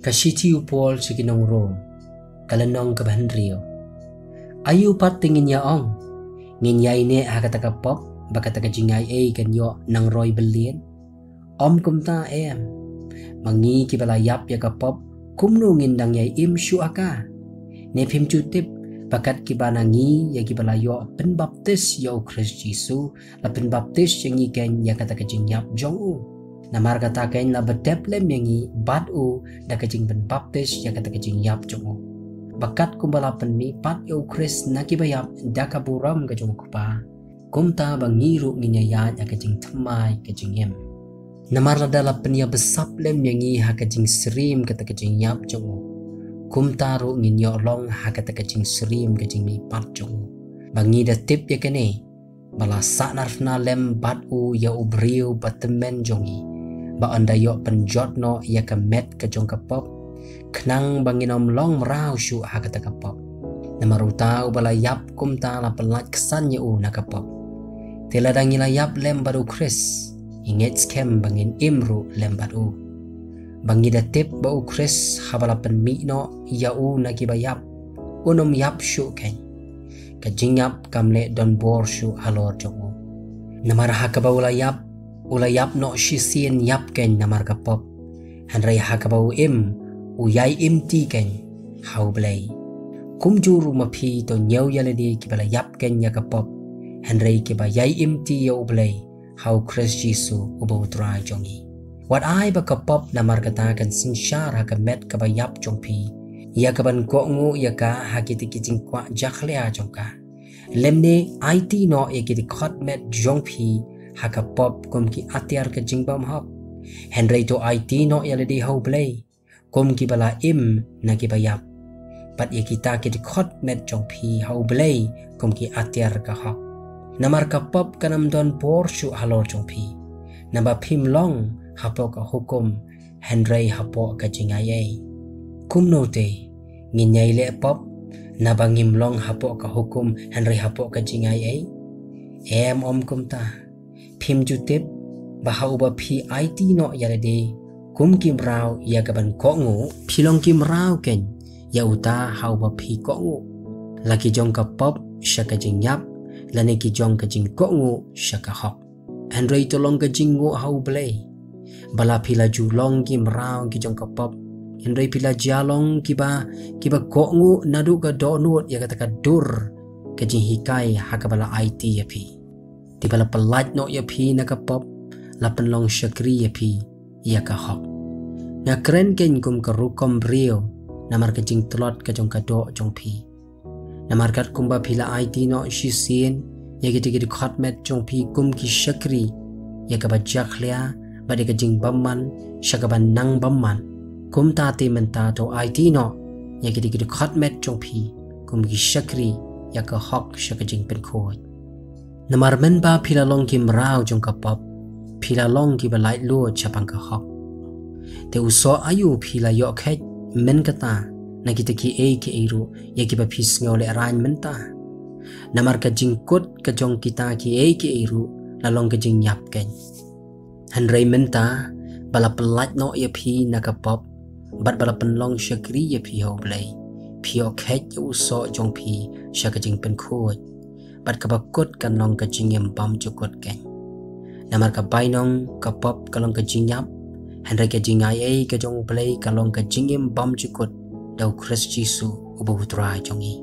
Kasiti upol si kinong Rome, kalanong kabahanriyo. Ayu pat tingin ya ong, nginyay ne hakatakapop, bakatakajingay kanyo nang roy belien. Om kumta mangi kibalayap ya kapop, kumno ngindang yay syu aka. Ne pim cutip, bakat kibanangi ya kibalayo penbaptis ya Kris Jisu, la penbaptis yang ikan ya katakajingyap jongu. Namar katakan la bedeplem yangi batu da kajing penbaptis ya katakajing yap jongo. Bakat kumbala penmi pat ya Kris nakibayap da kaburam kajong kupa. Kumta bangiru nginyayat ya kajing temai kajing yem. Namar ladala penya besaplem yangi ha kajing serim katakajing yap jongo. Kumta ru nginyo long ha katakajing serim kajing mi pat jongo. Bangi da tip ya kene. Bala saknarfna lem batu ya ubriu batemen jongi. Ba anda yok penjot no ya kemet ke jong kapop kenang banginom long merau syu ha kata kapop namaruta ubala yap kumta la pelat kesan ya na kapop tela dangi la yap lem baru Kris inget skem bangin imru lem baru bangi datip bau Kris habala penmi no ya na kibayap unom yap syu ken kajingap kamle don bor syu halor jongo namara ha kabawla yap ulayap no shisien yap ken namar kapop hanray hakabau uyay ti ken hau blay kumjuru mapi to nyaw yaladi kibala yap ken ya kapop hanray kibayay ti ya ublay hau Kris Jisu ubaw try jongi wat ay ba kapop namar katakan sinsyar hakamet kabayap jongpi ya kaban ngu ya ka hakiti kijing kwa jakhlia jongka lemne IT no ya kiti khotmet jongpi hakapop kum ki atiar ke jingbam hop Henry to IT no yaladi hau blay kum ki bala na ki bayap pat ya kita ki dikhot met jong pi hau blay kum ki atiar ka hop namar kapop kanam don porshu halor jong pi namba pim long hapo ka hukum Henry hapo ka jingayay kum note nginyay le pop nabangim long hapo ka hukum Henry hapo ka jingayay om kumta pim jutip bahau ba pi IT no yalade kum kim rau ya kaban kongu pilong kim rau ken ya uta hau ba pi kongu laki jong kapop syaka jingyap lane ki jong ka jing kongu syaka hok Andre tolong ka jingu hau blay bala pila julong kim rau ki jong kapop Andre pila jalong kiba kongu nadu ka donut ya kata ka dur ka jing hikai hakabala IT ya pi di bala pelat no ya pi na kapop la penlong syakri ya pi ya ka hok na keren ken kum ka rukom brio namar ka jing telot ka jong ka do jong pi namar kat kumba pila IT no shisien ya giti khotmet jong pi kum ki syakri ya ka bajak lia bade ka jing bamman syakaban nang bamman kum tati menta to IT no ya giti khotmet jong pi kum ki syakri ya ka hok syaka jing pen khoi namar men ba pila long kim rau jong kapop pila long ki balai lo chapang ka hok te uso ayu pila yo khet men kata na kita ki iru ya ki ba phis ngole ran menta namar ka jingkut ka jong kita ki iru la long ka jing yap ken hanrei menta bala pelat no ya phi na kapop bat bala penlong syakri ya phi ho blai phi o khet uso jong phi syaka jing pen khoi bat kabakut kan nong kajing yang bam cukut ken namar ka bainong kapop kalong kajing yap Henry kajing ay kajong play kalong kajing yang bam cukut daw Kris Jisu ubaw try jongi